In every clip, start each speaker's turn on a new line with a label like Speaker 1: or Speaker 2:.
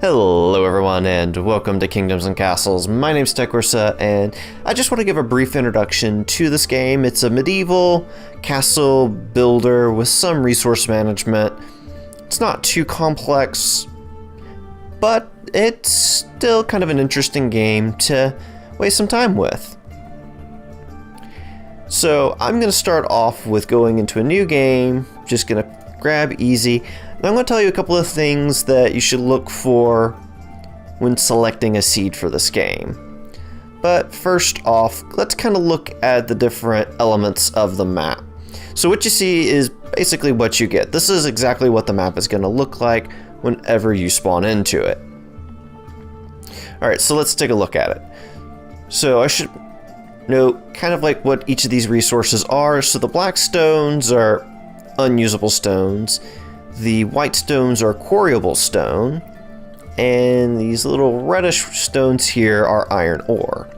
Speaker 1: Hello everyone and welcome to Kingdoms and Castles. My name's Tecorsa and I just want to give a brief introduction to this game. It's a medieval castle builder with some resource management. It's not too complex, but it's still kind of an interesting game to waste some time with. So I'm going to start off with going into a new game, just going to grab easy. And I'm going to tell you a couple of things that you should look for when selecting a seed for this game. But first off, let's kind of look at the different elements of the map. So what you see is basically what you get. This is exactly what the map is going to look like whenever you spawn into it. Alright, so let's take a look at it. So I should note kind of like what each of these resources are. So the black stones are unusable stones. The white stones are quarryable stone, and these little reddish stones here are iron ore.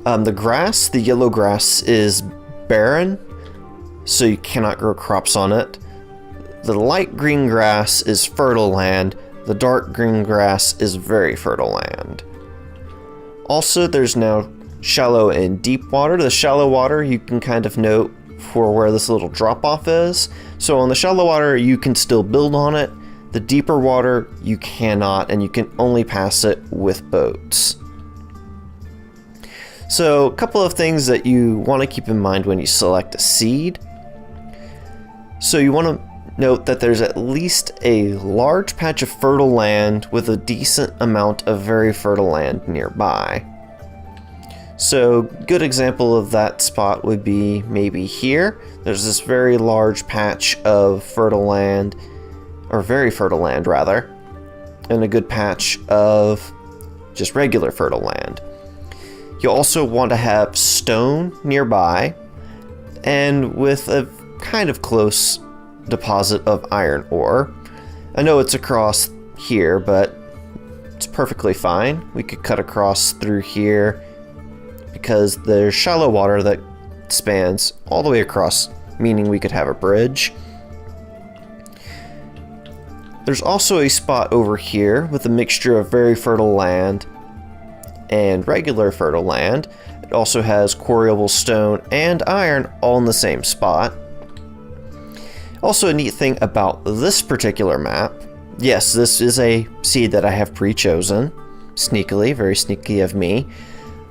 Speaker 1: The grass, the yellow grass, is barren, so you cannot grow crops on it. The light green grass is fertile land. The dark green grass is very fertile land. Also, there's now shallow and deep water. The shallow water you can kind of note for where this little drop off is. So on the shallow water you can still build on it. The deeper water you cannot, and you can only pass it with boats. So a couple of things that you want to keep in mind when you select a seed. So you want to note that there's at least a large patch of fertile land with a decent amount of very fertile land nearby. So good example of that spot would be maybe here. There's this very large patch of fertile land, or very fertile land rather, and a good patch of just regular fertile land. You also want to have stone nearby, and with a kind of close deposit of iron ore. I know it's across here, but it's perfectly fine. We could cut across through here, because there's shallow water that spans all the way across, meaning we could have a bridge. There's also a spot over here with a mixture of very fertile land and regular fertile land. It also has quarryable stone and iron all in the same spot. Also, a neat thing about this particular map, yes, this is a seed that I have pre-chosen, sneakily, very sneaky of me.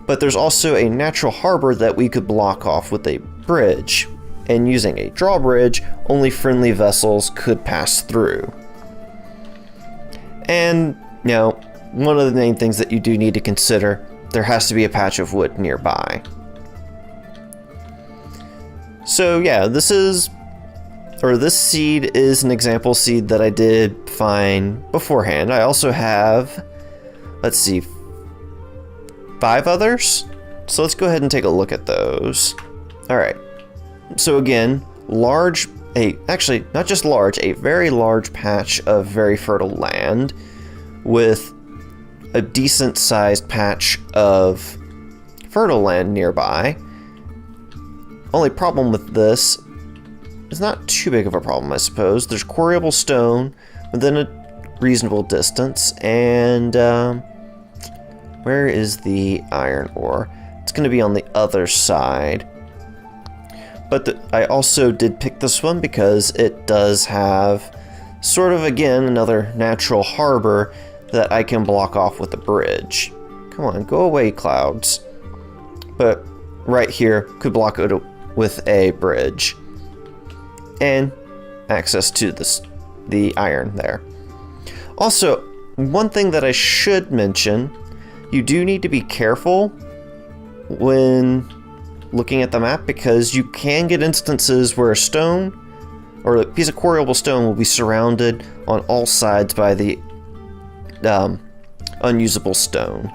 Speaker 1: But there's also a natural harbor that we could block off with a bridge, and using a drawbridge, only friendly vessels could pass through. And, you know, one of the main things that you do need to consider, there has to be a patch of wood nearby. So yeah, this seed is an example seed that I did find beforehand. I also have, let's see, 5 others. So let's go ahead and take a look at those. Alright, so again, actually not just large, a very large patch of very fertile land with a decent sized patch of fertile land nearby. Only problem with this is not too big of a problem, I suppose. There's quarryable stone within a reasonable distance, and where is the iron ore? It's going to be on the other side. But I also did pick this one because it does have sort of, again, another natural harbor that I can block off with a bridge. Come on, go away, clouds. But right here, could block it with a bridge. And access to the iron there. Also, one thing that I should mention, you do need to be careful when looking at the map, because you can get instances where a stone or a piece of quarryable stone will be surrounded on all sides by the unusable stone.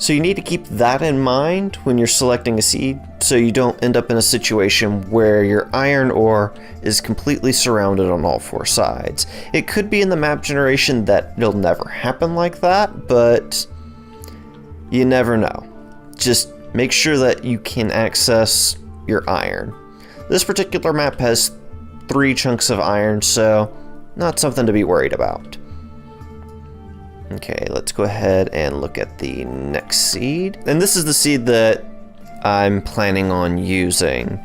Speaker 1: So you need to keep that in mind when you're selecting a seed, so you don't end up in a situation where your iron ore is completely surrounded on all 4 sides. It could be in the map generation that it'll never happen like that, but you never know. Just make sure that you can access your iron. This particular map has 3 chunks of iron, so not something to be worried about. Okay, let's go ahead and look at the next seed. And this is the seed that I'm planning on using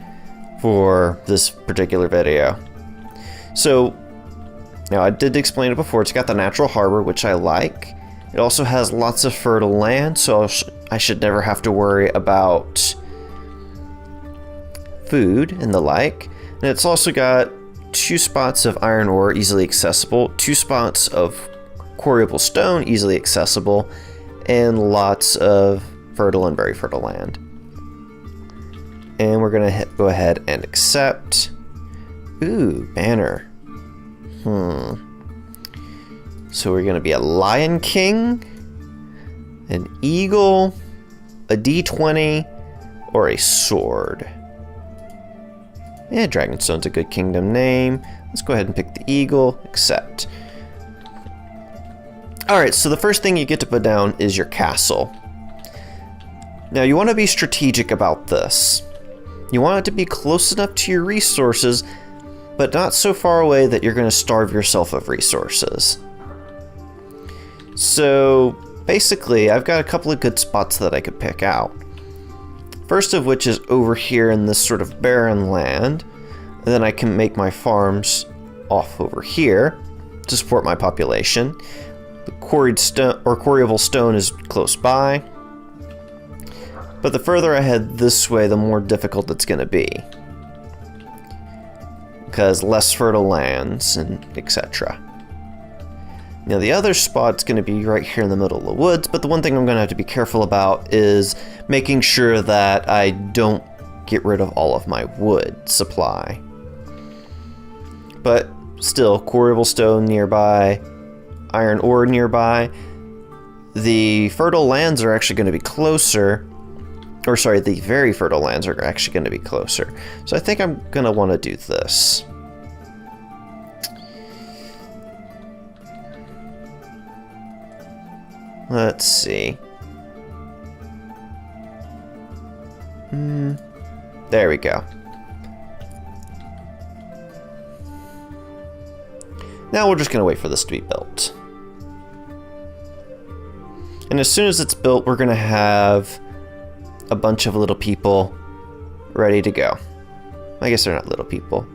Speaker 1: for this particular video. So, now I did explain it before, it's got the natural harbor, which I like. It also has lots of fertile land, so I should never have to worry about food and the like. And it's also got 2 spots of iron ore, easily accessible, 2 spots of quarryable stone, easily accessible, and lots of fertile and very fertile land. And we're gonna go ahead and accept. Ooh, banner. So we're gonna be a Lion King, an Eagle, a D20, or a Sword. Yeah, Dragonstone's a good kingdom name. Let's go ahead and pick the Eagle, accept. Alright, so the first thing you get to put down is your castle. Now you want to be strategic about this. You want it to be close enough to your resources, but not so far away that you're going to starve yourself of resources. So basically, I've got a couple of good spots that I could pick out. First of which is over here in this sort of barren land. And then I can make my farms off over here to support my population. The quarried stone or quarryable stone is close by. But the further I head this way, the more difficult it's going to be. Because less fertile lands and etc. Now the other spot's going to be right here in the middle of the woods, but the one thing I'm going to have to be careful about is making sure that I don't get rid of all of my wood supply. But still, quarryable stone nearby, iron ore nearby. The fertile lands are actually going to be closer. Or sorry, the very fertile lands are actually going to be closer. So I think I'm going to want to do this. Let's see. There we go. Now we're just going to wait for this to be built. And as soon as it's built, we're going to have a bunch of little people ready to go. I guess they're not little people.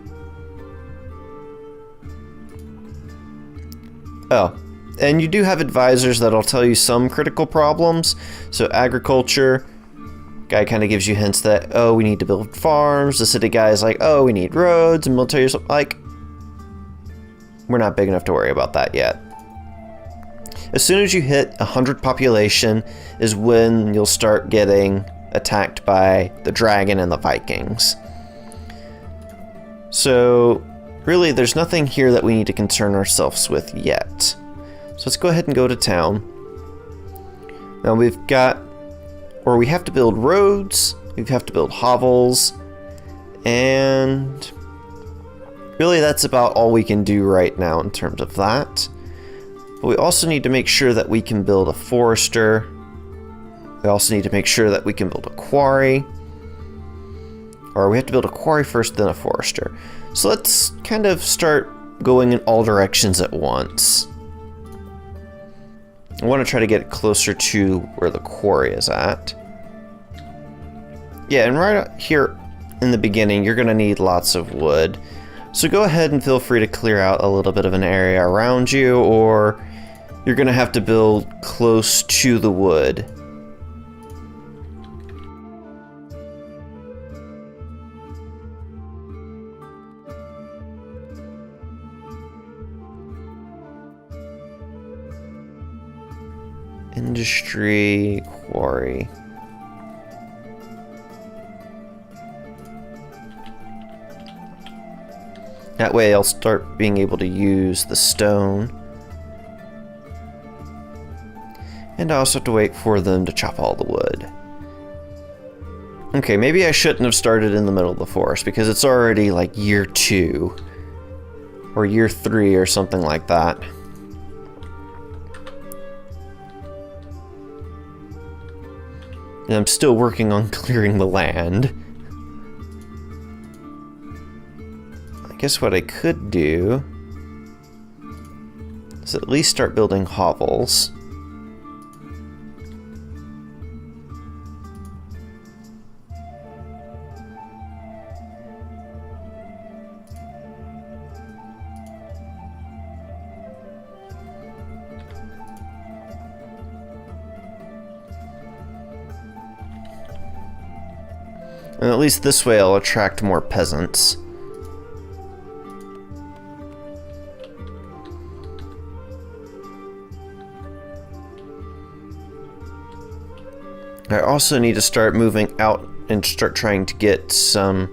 Speaker 1: Oh, and you do have advisors that'll tell you some critical problems. So agriculture guy kind of gives you hints that, oh, we need to build farms. The city guy is like, oh, we need roads. And military, like, we're not big enough to worry about that yet. As soon as you hit 100 population is when you'll start getting attacked by the dragon and the Vikings. So really, there's nothing here that we need to concern ourselves with yet. So let's go ahead and go to town. Now we have to build roads, we have to build hovels, and really that's about all we can do right now in terms of that. But we also need to make sure that we can build a forester. We also need to make sure that we can build a quarry. Or we have to build a quarry first, then a forester. So let's kind of start going in all directions at once. I want to try to get closer to where the quarry is at. Yeah, and right here in the beginning, you're going to need lots of wood. So go ahead and feel free to clear out a little bit of an area around you, or you're going to have to build close to the wood. Industry, quarry. That way I'll start being able to use the stone. And I also have to wait for them to chop all the wood. Okay, maybe I shouldn't have started in the middle of the forest because it's already like year 2 or year 3 or something like that. And I'm still working on clearing the land. I guess what I could do Let's at least start building hovels. And at least this way I'll attract more peasants. I also need to start moving out and start trying to get some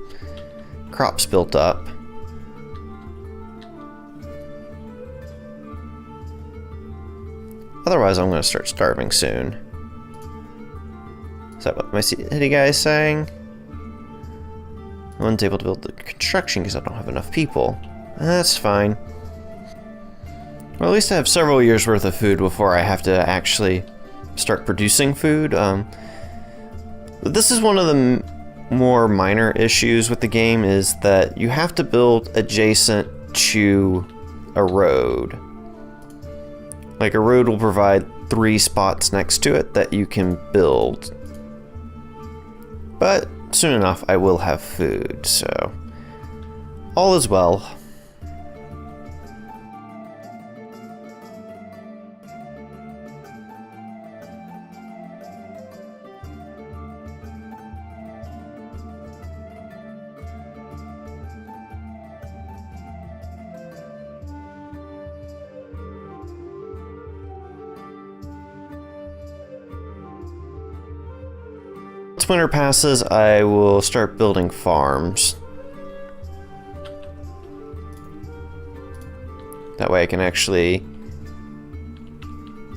Speaker 1: crops built up. Otherwise I'm going to start starving soon. Is that what my city guy is saying? No one's able to build the construction because I don't have enough people. That's fine. Well, at least I have several years worth of food before I have to actually start producing food. This is one of the more minor issues with the game, is that you have to build adjacent to a road. Like, a road will provide 3 spots next to it that you can build. But soon enough, I will have food, so all is well. Once winter passes, I will start building farms. That way I can actually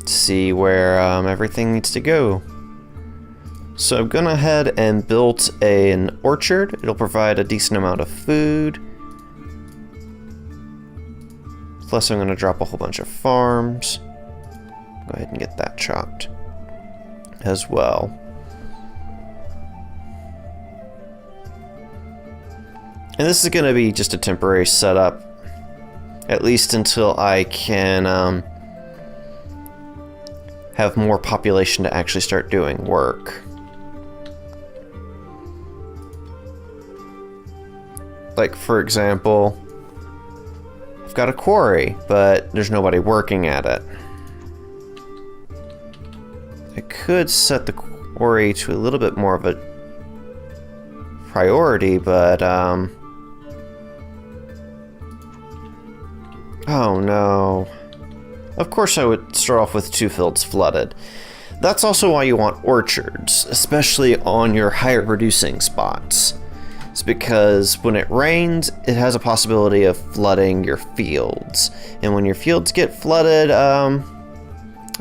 Speaker 1: see where everything needs to go. So I'm gonna head and build an orchard. It'll provide a decent amount of food. Plus I'm gonna drop a whole bunch of farms. Go ahead and get that chopped as well. And this is going to be just a temporary setup, at least until I can have more population to actually start doing work. Like, for example, I've got a quarry, but there's nobody working at it. I could set the quarry to a little bit more of a priority, but oh no. Of course I would start off with 2 fields flooded. That's also why you want orchards, especially on your higher producing spots. It's because when it rains, it has a possibility of flooding your fields. And when your fields get flooded, I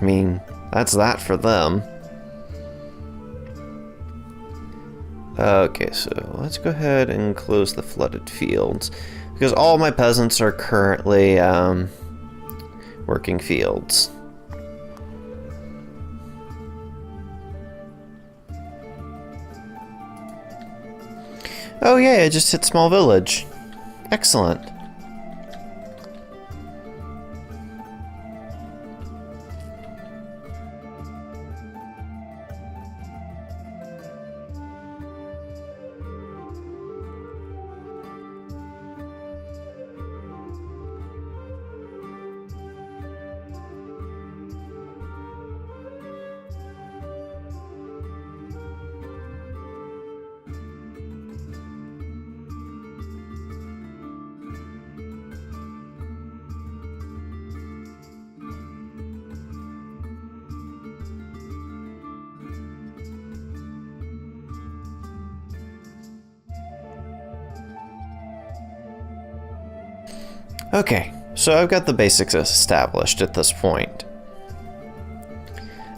Speaker 1: mean, that's that for them. Okay, so let's go ahead and close the flooded fields, because all my peasants are currently working fields. Oh yeah, I just hit small village. Excellent. Okay, so I've got the basics established at this point.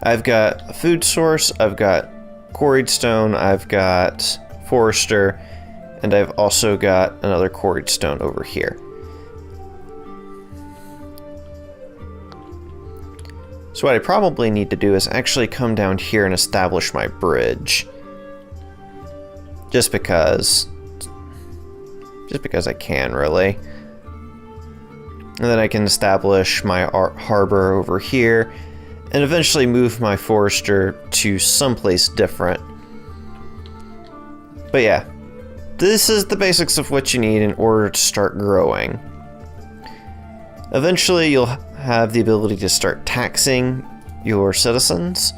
Speaker 1: I've got a food source, I've got quarried stone, I've got forester, and I've also got another quarried stone over here. So what I probably need to do is actually come down here and establish my bridge. Just because I can, really. And then I can establish my harbor over here and eventually move my forester to someplace different. But yeah, this is the basics of what you need in order to start growing. Eventually you'll have the ability to start taxing your citizens.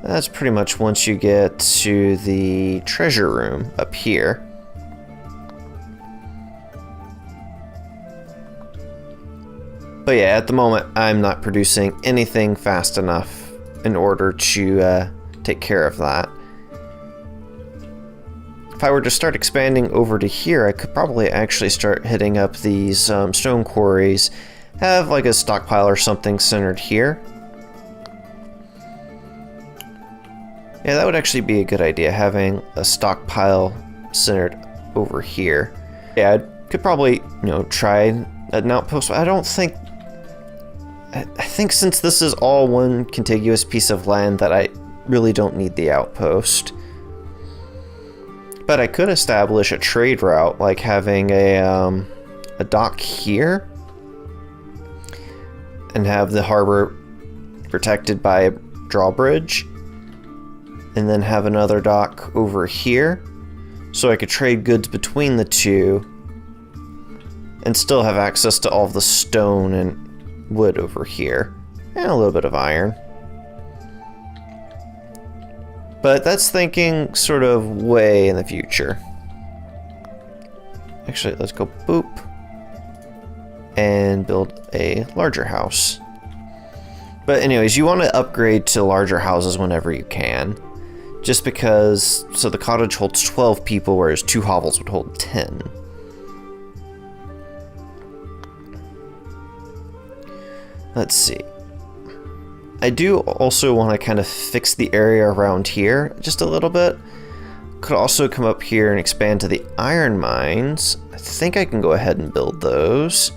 Speaker 1: That's pretty much once you get to the treasure room up here. But yeah, at the moment I'm not producing anything fast enough in order to take care of that. If I were to start expanding over to here, I could probably actually start hitting up these stone quarries, have like a stockpile or something centered here. Yeah, that would actually be a good idea, having a stockpile centered over here. Yeah, I could probably, try an outpost. I think since this is all one contiguous piece of land that I really don't need the outpost. But I could establish a trade route, like having a dock here and have the harbor protected by a drawbridge, and then have another dock over here so I could trade goods between the two and still have access to all of the stone and wood over here and a little bit of iron. But that's thinking sort of way in the future. Actually, let's go boop and build a larger house. But anyways, you want to upgrade to larger houses whenever you can. Just because, so the cottage holds 12 people, whereas 2 hovels would hold 10. Let's see. I do also want to kind of fix the area around here just a little bit. Could also come up here and expand to the iron mines. I think I can go ahead and build those.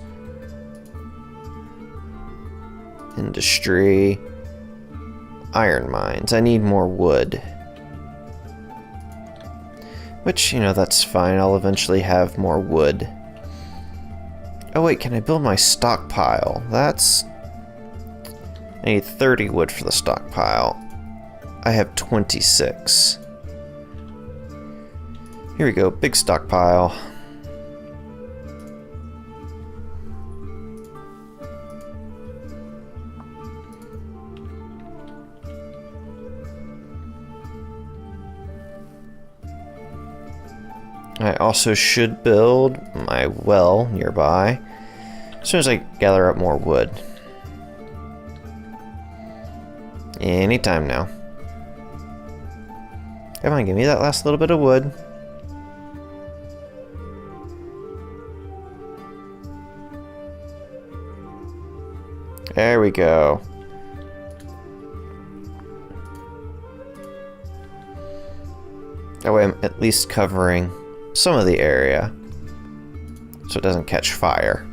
Speaker 1: Industry. Iron mines. I need more wood. Which, that's fine. I'll eventually have more wood. Oh wait, can I build my stockpile? I need 30 wood for the stockpile. I have 26. Here we go, big stockpile. I also should build my well nearby as soon as I gather up more wood. Anytime now. Come on, give me that last little bit of wood. There we go. That way I'm at least covering some of the area so it doesn't catch fire.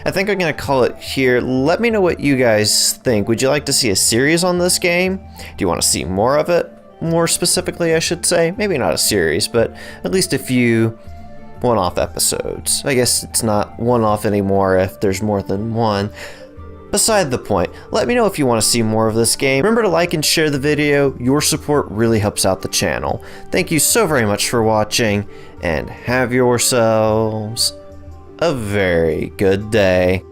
Speaker 1: I think I'm going to call it here. Let me know what you guys think. Would you like to see a series on this game? Do you want to see more of it? More specifically, I should say. Maybe not a series, but at least a few one-off episodes. I guess it's not one-off anymore if there's more than one. Beside the point, let me know if you want to see more of this game. Remember to like and share the video. Your support really helps out the channel. Thank you so very much for watching, and have yourselves a very good day.